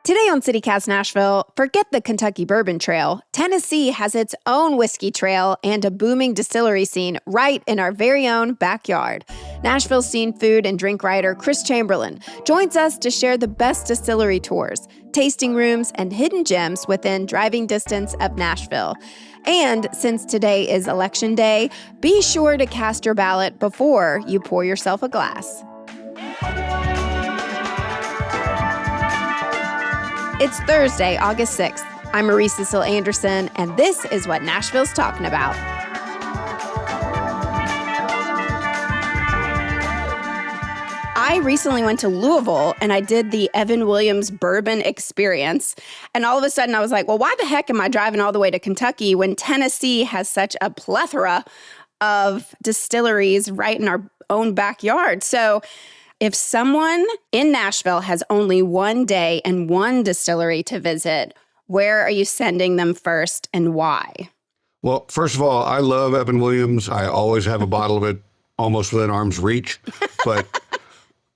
Today on CityCast Nashville, forget the Kentucky Bourbon Trail. Tennessee has its own whiskey trail and a booming distillery scene right in our very own backyard. Nashville scene food and drink writer Chris Chamberlain joins us to share the best distillery tours, tasting rooms, and hidden gems within driving distance of Nashville. And since today is Election Day, be sure to cast your ballot before you pour yourself a glass. It's Thursday, August 6th. I'm Marie Cecil Anderson, and this is what Nashville's talking about. I recently went to Louisville, and I did the Evan Williams Bourbon Experience. And all of a sudden, I was like, well, why the heck am I driving all the way to Kentucky when Tennessee has such a plethora of distilleries right in our own backyard? So if someone in Nashville has only one day and one distillery to visit, where are you sending them first and why? Well, first of all, I love Evan Williams. I always have a bottle of it almost within arm's reach. But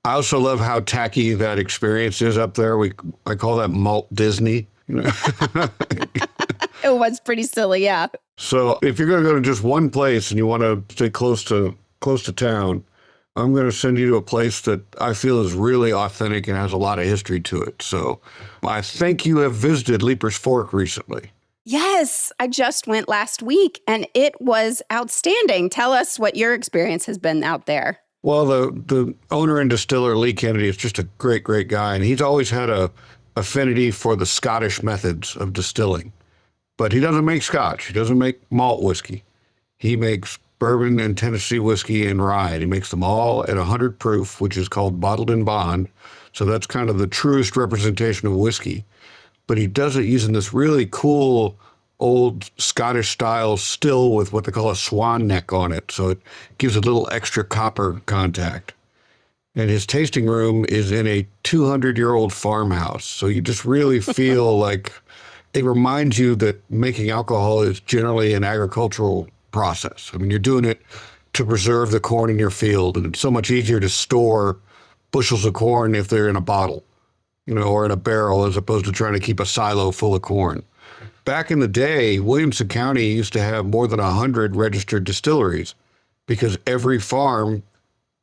I also love how tacky that experience is up there. I call that malt Disney. You know? It was pretty silly, yeah. So if you're going to go to just one place and you want to stay close to town, I'm going to send you to a place that I feel is really authentic and has a lot of history to it. So I think you have visited Leiper's Fork recently. Yes, I just went last week, and it was outstanding. Tell us what your experience has been out there. Well, the owner and distiller, Lee Kennedy, is just a great, great guy. And he's always had a affinity for the Scottish methods of distilling. But he doesn't make Scotch. He doesn't make malt whiskey. He makes bourbon and Tennessee whiskey and rye. He makes them all at 100 proof, which is called bottled in bond. So that's kind of the truest representation of whiskey. But he does it using this really cool old Scottish style still with what they call a swan neck on it. So it gives a little extra copper contact. And his tasting room is in a 200-year-old farmhouse. So you just really feel like it reminds you that making alcohol is generally an agricultural process. I mean, you're doing it to preserve the corn in your field, and it's so much easier to store bushels of corn if they're in a bottle, or in a barrel, as opposed to trying to keep a silo full of corn. Back in the day, Williamson County used to have more than 100 registered distilleries because every farm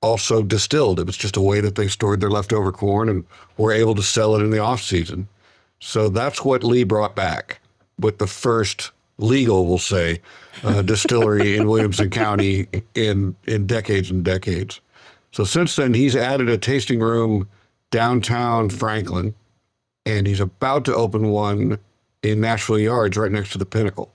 also distilled. It was just a way that they stored their leftover corn and were able to sell it in the off season. So that's what Lee brought back with the first legal, we'll say, distillery in Williamson County in decades and decades. So since then, he's added a tasting room downtown Franklin, and he's about to open one in Nashville Yards right next to the Pinnacle.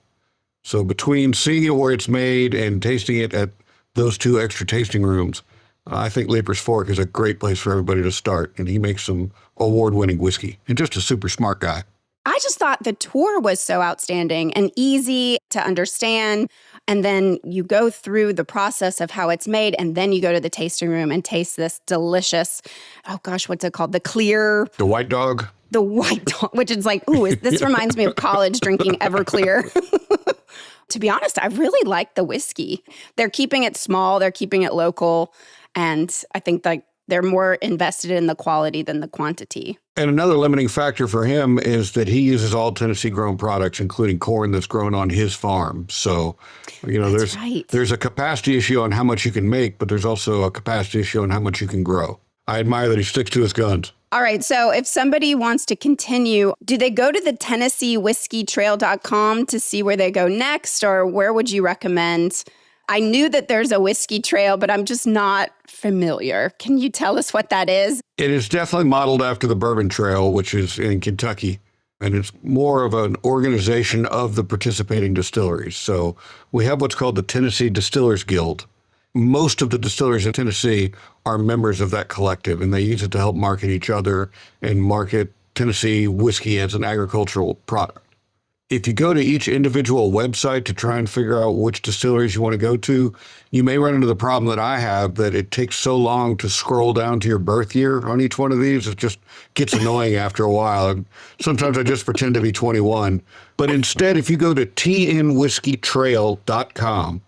So between seeing it where it's made and tasting it at those two extra tasting rooms, I think Leiper's Fork is a great place for everybody to start. And he makes some award-winning whiskey and just a super smart guy. I just thought the tour was so outstanding and easy to understand. And then you go through the process of how it's made, and then you go to the tasting room and taste this delicious, oh gosh, what's it called? The White Dog. The White Dog, which is like, ooh, this reminds me of college drinking Everclear. To be honest, I really like the whiskey. They're keeping it small, they're keeping it local, and I think they're more invested in the quality than the quantity. And another limiting factor for him is that he uses all Tennessee-grown products, including corn that's grown on his farm. So, there's a capacity issue on how much you can make, but there's also a capacity issue on how much you can grow. I admire that he sticks to his guns. All right, so if somebody wants to continue, do they go to the TennesseeWhiskeyTrail.com to see where they go next, or where would you recommend? I knew that there's a whiskey trail, but I'm just not familiar. Can you tell us what that is? It is definitely modeled after the Bourbon Trail, which is in Kentucky. And it's more of an organization of the participating distilleries. So we have what's called the Tennessee Distillers Guild. Most of the distilleries in Tennessee are members of that collective, and they use it to help market each other and market Tennessee whiskey as an agricultural product. If you go to each individual website to try and figure out which distilleries you want to go to, you may run into the problem that I have, that it takes so long to scroll down to your birth year on each one of these. It just gets annoying after a while. And sometimes I just pretend to be 21. But instead, if you go to tnwhiskeytrail.com,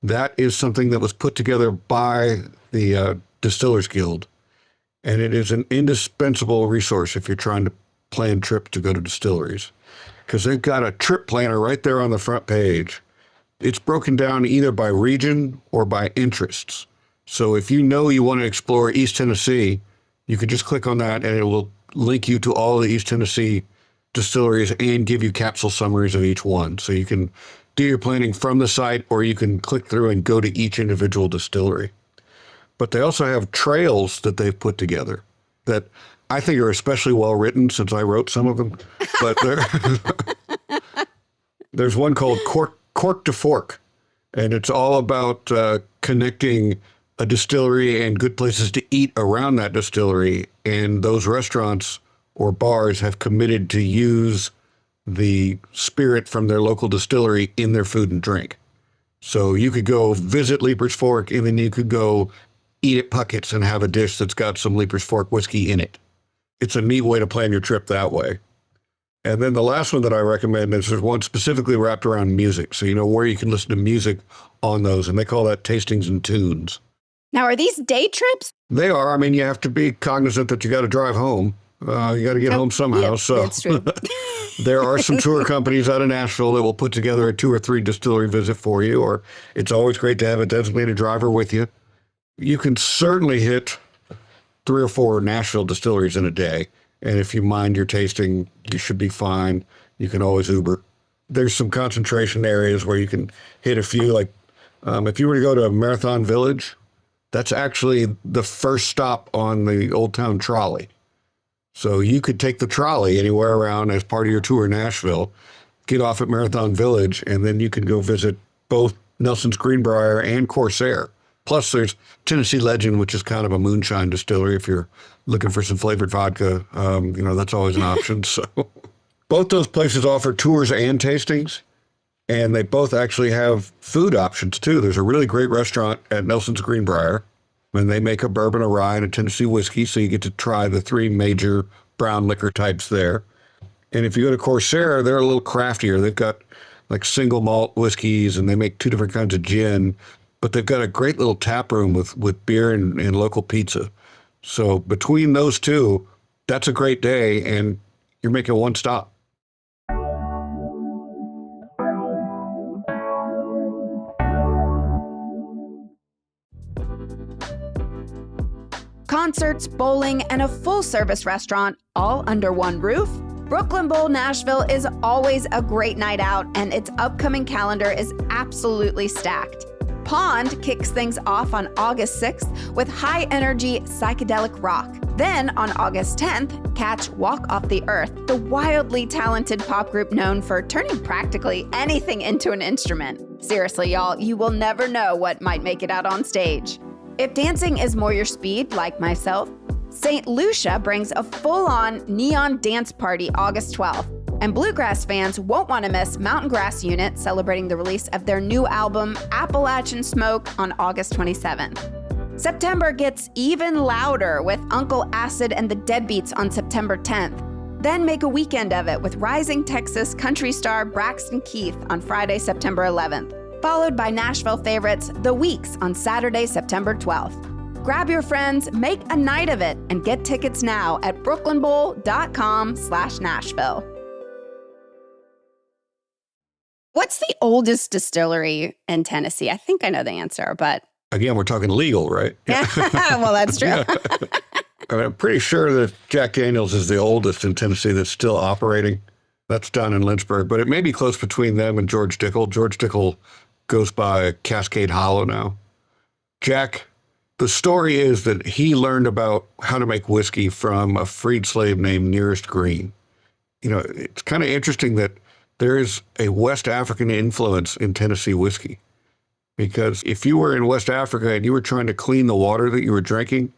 that is something that was put together by the Distillers Guild. And it is an indispensable resource if you're trying to plan trips to go to distilleries, because they've got a trip planner right there on the front page. It's broken down either by region or by interests. So if you know you want to explore East Tennessee, you can just click on that and it will link you to all the East Tennessee distilleries and give you capsule summaries of each one. So you can do your planning from the site, or you can click through and go to each individual distillery. But they also have trails that they've put together that I think are especially well written, since I wrote some of them. But there's one called Cork to Fork, and it's all about connecting a distillery and good places to eat around that distillery. And those restaurants or bars have committed to use the spirit from their local distillery in their food and drink. So you could go visit Leaper's Fork, and then you could go eat at Puckett's and have a dish that's got some Leaper's Fork whiskey in it. It's a neat way to plan your trip that way. And then the last one that I recommend is there's one specifically wrapped around music. So you know where you can listen to music on those, and they call that Tastings and Tunes. Now, are these day trips? They are. I mean, you have to be cognizant that you got to drive home. You got to get home somehow. Yeah, so that's true. there are some tour companies out of Nashville that will put together a 2 or 3 distillery visit for you, or it's always great to have a designated driver with you. You can certainly hit 3 or 4 Nashville distilleries in a day. And if you mind your tasting, you should be fine. You can always Uber. There's some concentration areas where you can hit a few, like if you were to go to Marathon Village, that's actually the first stop on the Old Town Trolley. So you could take the trolley anywhere around as part of your tour in Nashville, get off at Marathon Village, and then you can go visit both Nelson's Greenbrier and Corsair. Plus, there's Tennessee Legend, which is kind of a moonshine distillery. If you're looking for some flavored vodka, that's always an option. So both those places offer tours and tastings, and they both actually have food options, too. There's a really great restaurant at Nelson's Greenbrier, and they make a bourbon, a rye, and a Tennessee whiskey, so you get to try the 3 major brown liquor types there. And if you go to Corsair, they're a little craftier. They've got like single malt whiskeys, and they make 2 different kinds of gin, but they've got a great little tap room with beer and local pizza. So between those 2, that's a great day, and you're making one stop. Concerts, bowling, and a full-service restaurant all under one roof? Brooklyn Bowl Nashville is always a great night out, and its upcoming calendar is absolutely stacked. Pond kicks things off on August 6th with high-energy psychedelic rock. Then, on August 10th, catch Walk Off the Earth, the wildly talented pop group known for turning practically anything into an instrument. Seriously, y'all, you will never know what might make it out on stage. If dancing is more your speed, like myself, St. Lucia brings a full-on neon dance party August 12th. And bluegrass fans won't want to miss Mountain Grass Unit celebrating the release of their new album, Appalachian Smoke, on August 27th. September gets even louder with Uncle Acid and the Deadbeats on September 10th. Then make a weekend of it with rising Texas country star Braxton Keith on Friday, September 11th. Followed by Nashville favorites The Weeks on Saturday, September 12th. Grab your friends, make a night of it, and get tickets now at brooklynbowl.com/Nashville. What's the oldest distillery in Tennessee? I think I know the answer, but... Again, we're talking legal, right? Well, that's true. I'm pretty sure that Jack Daniel's is the oldest in Tennessee that's still operating. That's down in Lynchburg, but it may be close between them and George Dickel. George Dickel goes by Cascade Hollow now. Jack, the story is that he learned about how to make whiskey from a freed slave named Nearest Green. You know, it's kind of interesting that there is a West African influence in Tennessee whiskey, because if you were in West Africa and you were trying to clean the water that you were drinking,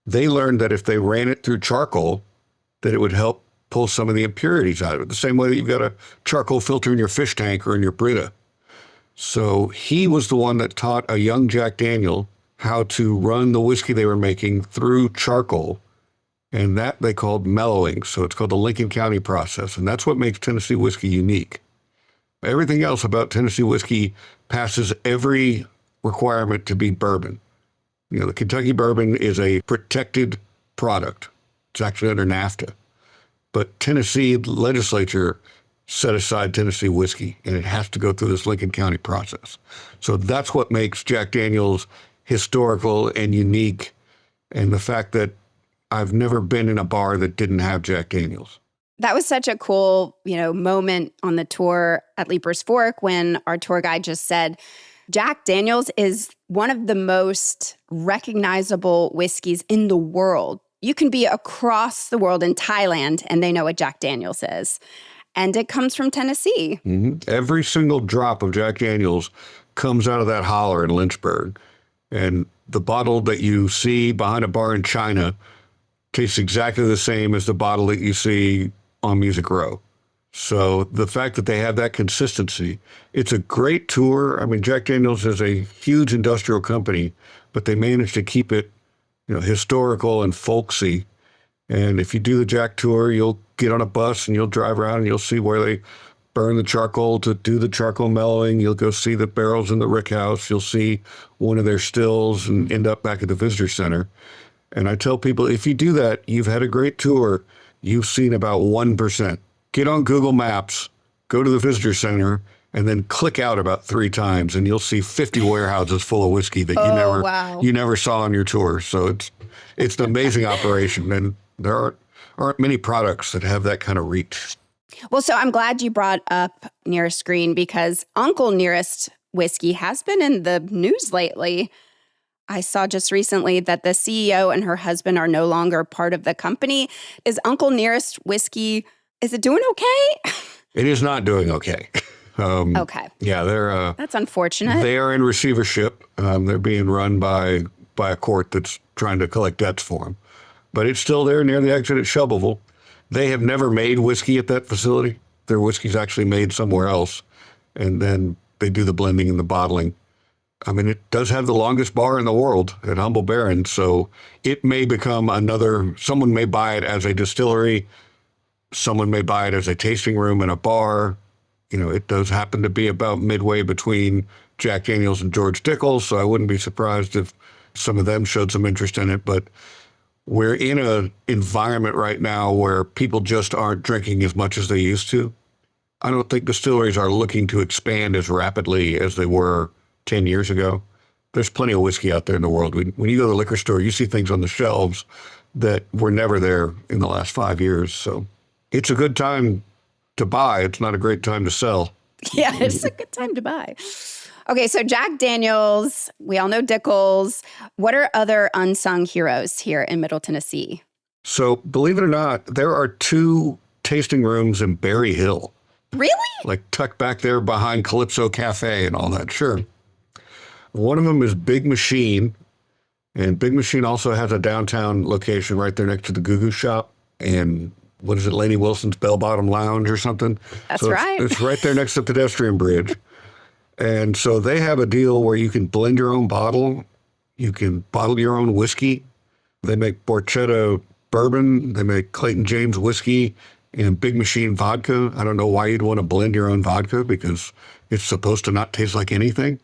they learned that if they ran it through charcoal, that it would help pull some of the impurities out of it, the same way that you've got a charcoal filter in your fish tank or in your Brita. So he was the one that taught a young Jack Daniel how to run the whiskey they were making through charcoal, and that they called mellowing. So it's called the Lincoln County process, and that's what makes Tennessee whiskey unique. Everything else about Tennessee whiskey passes every requirement to be bourbon. You know, the Kentucky bourbon is a protected product. It's actually under NAFTA. But Tennessee legislature set aside Tennessee whiskey, and it has to go through this Lincoln County process. So that's what makes Jack Daniel's historical and unique, and the fact that I've never been in a bar that didn't have Jack Daniel's. That was such a cool, moment on the tour at Leaper's Fork when our tour guide just said, Jack Daniel's is one of the most recognizable whiskeys in the world. You can be across the world in Thailand and they know what Jack Daniel's is. And it comes from Tennessee. Mm-hmm. Every single drop of Jack Daniel's comes out of that holler in Lynchburg. And the bottle that you see behind a bar in China tastes exactly the same as the bottle that you see on Music Row. So the fact that they have that consistency, it's a great tour. I mean, Jack Daniel's is a huge industrial company, but they managed to keep it, historical and folksy. And if you do the Jack tour, you'll get on a bus and you'll drive around and you'll see where they burn the charcoal to do the charcoal mellowing. You'll go see the barrels in the rick house. You'll see one of their stills and end up back at the visitor center. And I tell people, if you do that, you've had a great tour. You've seen about 1%. Get on Google Maps, go to the visitor center, and then click out about 3 times, and you'll see 50 warehouses full of whiskey that you never saw on your tour. So it's an amazing operation, and there aren't many products that have that kind of reach. Well, so I'm glad you brought up Nearest Green, because Uncle Nearest whiskey has been in the news lately. I saw just recently that the CEO and her husband are no longer part of the company. Is Uncle Nearest whiskey, is it doing okay? It is not doing okay. Okay. Yeah, that's unfortunate. They are in receivership. They're being run by a court that's trying to collect debts for them. But it's still there near the exit at Shelbyville. They have never made whiskey at that facility. Their whiskey's actually made somewhere else. And then they do the blending and the bottling. I mean, it does have the longest bar in the world at Humble Baron. So it may become someone may buy it as a distillery. Someone may buy it as a tasting room and a bar. It does happen to be about midway between Jack Daniel's and George Dickel's. So I wouldn't be surprised if some of them showed some interest in it. But we're in an environment right now where people just aren't drinking as much as they used to. I don't think distilleries are looking to expand as rapidly as they were 10 years ago. There's plenty of whiskey out there in the world. When you go to the liquor store, you see things on the shelves that were never there in the last 5 years. So it's a good time to buy. It's not a great time to sell. Yeah, it's a good time to buy. Okay, so Jack Daniel's, we all know Dickel's. What are other unsung heroes here in Middle Tennessee? So believe it or not, there are 2 tasting rooms in Berry Hill. Really? Like tucked back there behind Calypso Cafe and all that. Sure. One of them is Big Machine. And Big Machine also has a downtown location right there next to the Goo Goo Shop. And what is it, Laney Wilson's Bell Bottom Lounge or something? That's right. It's right there next to the pedestrian bridge. And so they have a deal where you can blend your own bottle. You can bottle your own whiskey. They make Borchetta bourbon. They make Clayton James whiskey and Big Machine vodka. I don't know why you'd want to blend your own vodka, because it's supposed to not taste like anything.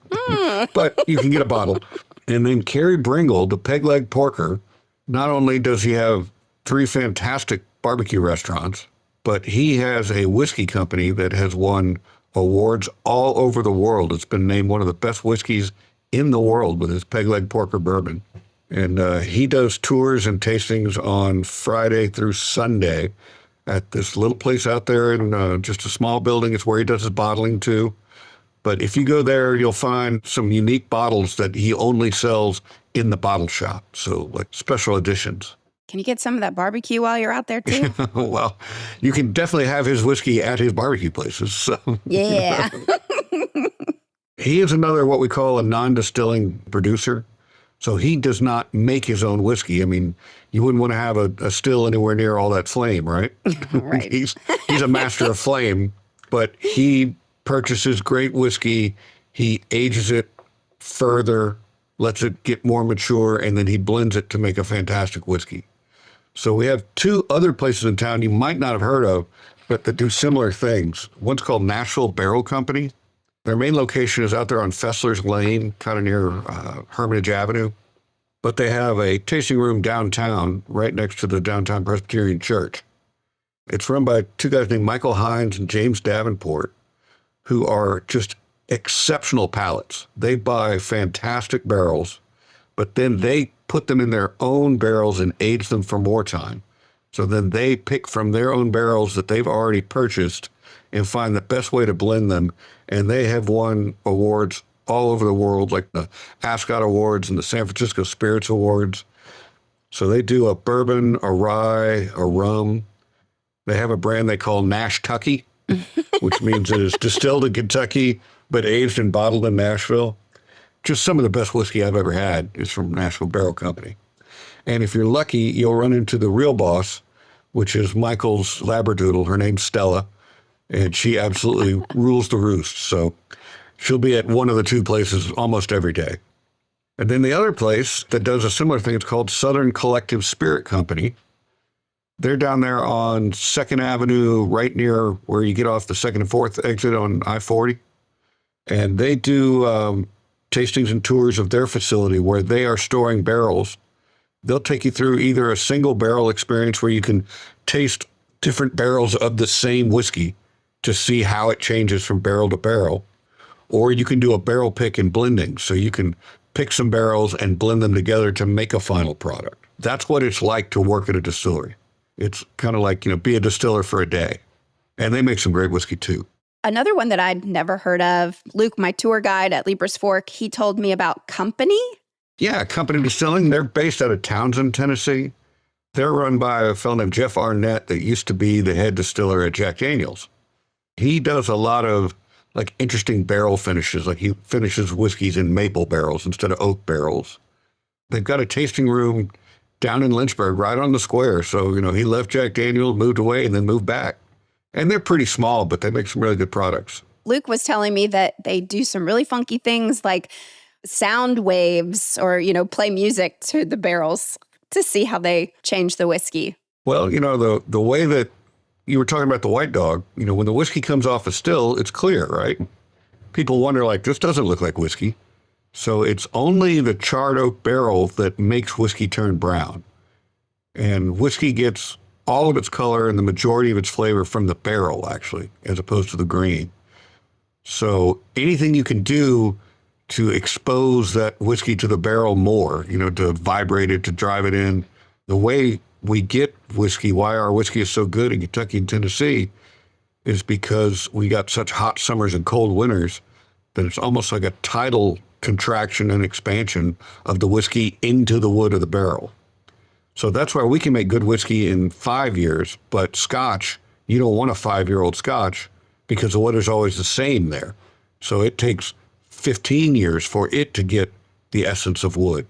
But you can get a bottle. And then Kerry Bringle, the Peg Leg Porker, not only does he have 3 fantastic barbecue restaurants, but he has a whiskey company that has won awards all over the world. It's been named one of the best whiskeys in the world with his Peg Leg Porker bourbon. And he does tours and tastings on Friday through Sunday at this little place out there in just a small building. It's where he does his bottling too. But if you go there, you'll find some unique bottles that he only sells in the bottle shop. So like special editions. Can you get some of that barbecue while you're out there too? Well, you can definitely have his whiskey at his barbecue places. So. Yeah. He is another what we call a non-distilling producer. So he does not make his own whiskey. I mean, you wouldn't want to have a still anywhere near all that flame, right? Right. He's a master of flame, but he purchases great whiskey. He ages it further, lets it get more mature, and then he blends it to make a fantastic whiskey. So we have 2 other places in town you might not have heard of, but that do similar things. One's called Nashville Barrel Company. Their main location is out there on Fessler's Lane, kind of near Hermitage Avenue. But they have a tasting room downtown, right next to the downtown Presbyterian Church. It's run by two guys named Michael Hines and James Davenport, who are just exceptional palates. They buy fantastic barrels, but then they put them in their own barrels and age them for more time. So then they pick from their own barrels that they've already purchased and find the best way to blend them. And they have won awards all over the world, like the Ascot Awards and the San Francisco Spirits Awards. So they do a bourbon, a rye, a rum. They have a brand they call Nash-tucky, which means it is distilled in Kentucky, but aged and bottled in Nashville. Just some of the best whiskey I've ever had is from Nashville Barrel Company. And if you're lucky, you'll run into the real boss, which is Michael's Labradoodle. Her name's Stella, and she absolutely rules the roost. So she'll be at one of the two places almost every day. And then the other place that does a similar thing, it's called Southern Collective Spirit Company. They're down there on 2nd Avenue, right near where you get off the 2nd and 4th exit on I-40. And they do tastings and tours of their facility where they are storing barrels. They'll take you through either a single barrel experience where you can taste different barrels of the same whiskey to see how it changes from barrel to barrel. Or you can do a barrel pick and blending. So you can pick some barrels and blend them together to make a final product. That's what it's like to work at a distillery. It's kind of like, be a distiller for a day. And they make some great whiskey too. Another one that I'd never heard of, Luke, my tour guide at Leaper's Fork, he told me about Company. Yeah, Company Distilling. They're based out of Townsend, Tennessee. They're run by a fellow named Jeff Arnett that used to be the head distiller at Jack Daniel's. He does a lot of interesting barrel finishes. Like he finishes whiskeys in maple barrels instead of oak barrels. They've got a tasting room down in Lynchburg, right on the square. So, he left Jack Daniel's, moved away, and then moved back. And they're pretty small, but they make some really good products. Luke was telling me that they do some really funky things like sound waves or, play music to the barrels to see how they change the whiskey. Well, the way that you were talking about the White Dog, when the whiskey comes off a still, it's clear, right? People wonder, this doesn't look like whiskey. So it's only the charred oak barrel that makes whiskey turn brown. And whiskey gets all of its color and the majority of its flavor from the barrel, actually, as opposed to the grain. So anything you can do to expose that whiskey to the barrel more, to vibrate it, to drive it in. The way we get whiskey, why our whiskey is so good in Kentucky and Tennessee, is because we got such hot summers and cold winters that it's almost like a tidal contraction and expansion of the whiskey into the wood of the barrel. So that's why we can make good whiskey in 5 years, but Scotch, you don't want a 5-year-old Scotch because the water's always the same there. So it takes 15 years for it to get the essence of wood.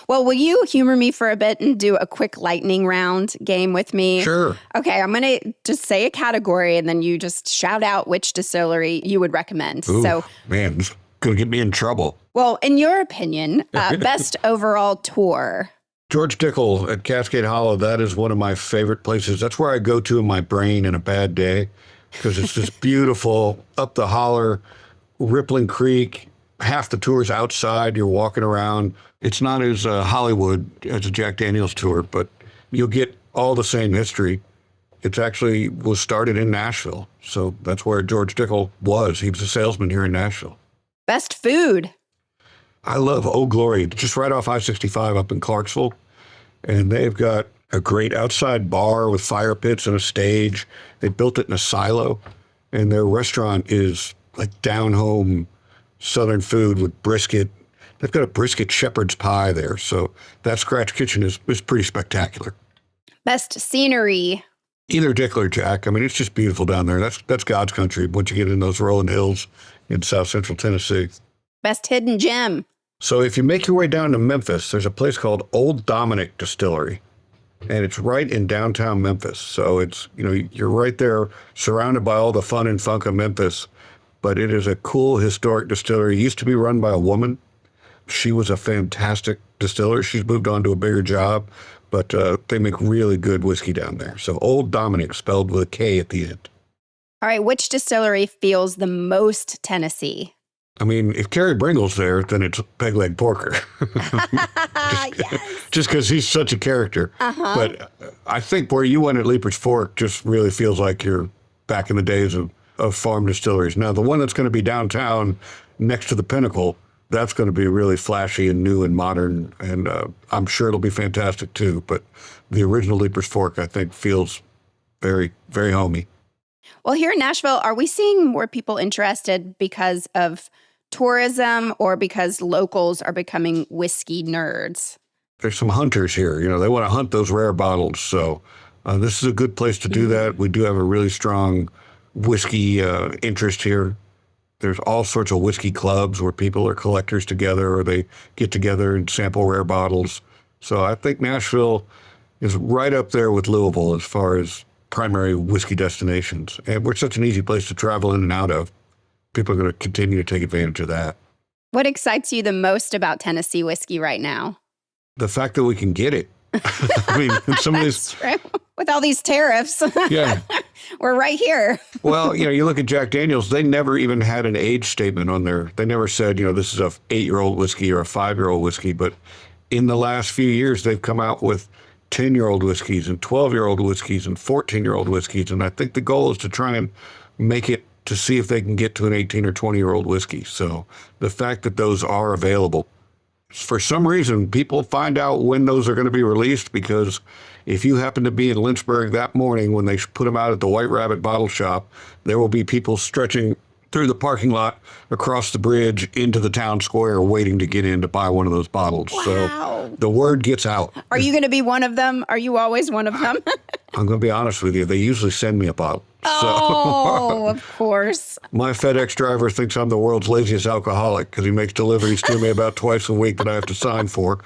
Well, will you humor me for a bit and do a quick lightning round game with me? Sure. Okay, I'm going to just say a category and then you just shout out which distillery you would recommend. Ooh, so, man, this is going to get me in trouble. Well, in your opinion, best overall tour? George Dickel at Cascade Hollow, that is one of my favorite places. That's where I go to in my brain in a bad day because it's just beautiful, up the holler, rippling creek. Half the tour's outside, you're walking around. It's not as Hollywood as a Jack Daniel's tour, but you'll get all the same history. It actually was started in Nashville. So that's where George Dickel was. He was a salesman here in Nashville. Best food? I love Old Glory, just right off I-65 up in Clarksville. And they've got a great outside bar with fire pits and a stage. They built it in a silo. And their restaurant is like down-home Southern food with brisket. They've got a brisket shepherd's pie there. So that scratch kitchen is pretty spectacular. Best scenery? Either Dickel or Jack. I mean, it's just beautiful down there. That's God's country once you get in those rolling hills in South Central Tennessee. Best hidden gem? So if you make your way down to Memphis, there's a place called Old Dominick Distillery, and it's right in downtown Memphis. So it's, you're right there surrounded by all the fun and funk of Memphis, but it is a cool historic distillery. It used to be run by a woman. She was a fantastic distiller. She's moved on to a bigger job, but they make really good whiskey down there. So Old Dominick, spelled with a K at the end. All right, which distillery feels the most Tennessee? I mean, if Kerry Bringle's there, then it's Peg Leg Porker. Yes. Just because he's such a character. But I think where you went at Leaper's Fork just really feels like you're back in the days of farm distilleries. Now, the one that's going to be downtown next to the Pinnacle, that's going to be really flashy and new and modern, and I'm sure it'll be fantastic too. But the original Leaper's Fork, I think, feels very, very homey. Well, here in Nashville, are we seeing more people interested because of tourism or because locals are becoming whiskey nerds? There's some hunters here. They want to hunt those rare bottles. So this is a good place to do that. We do have a really strong whiskey interest here. There's all sorts of whiskey clubs where people are collectors together or they get together and sample rare bottles. So I think Nashville is right up there with Louisville as far as primary whiskey destinations. And we're such an easy place to travel in and out of. People are going to continue to take advantage of that. What excites you the most about Tennessee whiskey right now? The fact that we can get it. I mean, some of these... True. With all these tariffs. Yeah. We're right here. Well, you look at Jack Daniel's, they never even had an age statement on there. They never said, this is a 8-year-old whiskey or a 5-year-old whiskey. But in the last few years, they've come out with 10-year-old whiskeys and 12-year-old whiskeys and 14-year-old whiskeys. And I think the goal is to try and make it to see if they can get to an 18 or 20-year-old whiskey. So the fact that those are available, for some reason, people find out when those are going to be released, because if you happen to be in Lynchburg that morning when they put them out at the White Rabbit Bottle Shop, there will be people stretching through the parking lot, across the bridge, into the town square, waiting to get in to buy one of those bottles. Wow. So the word gets out. Are you going to be one of them? Are you always one of them? I'm going to be honest with you. They usually send me a bottle. Oh, of course. My FedEx driver thinks I'm the world's laziest alcoholic because he makes deliveries to me about twice a week that I have to sign for.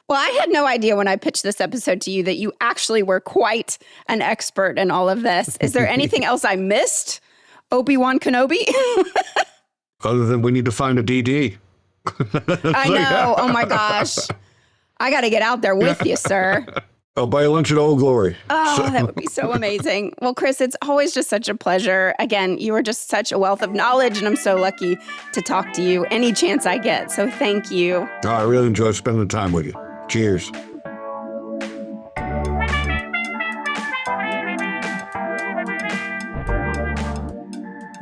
Well, I had no idea when I pitched this episode to you that you actually were quite an expert in all of this. Is there anything else I missed? Obi-Wan Kenobi? Other than we need to find a DD. I know. Oh, my gosh. I got to get out there with you, sir. I'll buy you lunch at Old Glory. Oh, that would be so amazing. Well, Chris, it's always just such a pleasure. Again, you are just such a wealth of knowledge, and I'm so lucky to talk to you any chance I get. So thank you. Oh, I really enjoyed spending the time with you. Cheers.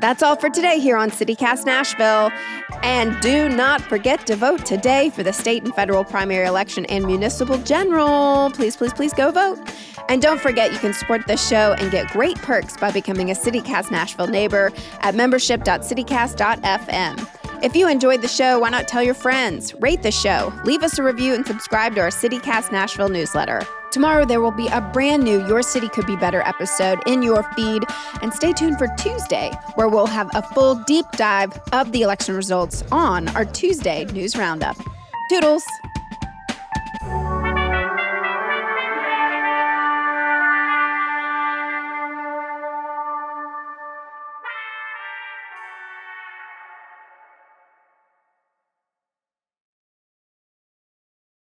That's all for today here on CityCast Nashville. And do not forget to vote today for the state and federal primary election and municipal general. Please, please, please go vote. And don't forget, you can support the show and get great perks by becoming a CityCast Nashville neighbor at membership.citycast.fm. If you enjoyed the show, why not tell your friends? Rate the show, leave us a review, and subscribe to our CityCast Nashville newsletter. Tomorrow, there will be a brand new Your City Could Be Better episode in your feed. And stay tuned for Tuesday, where we'll have a full deep dive of the election results on our Tuesday News Roundup. Toodles!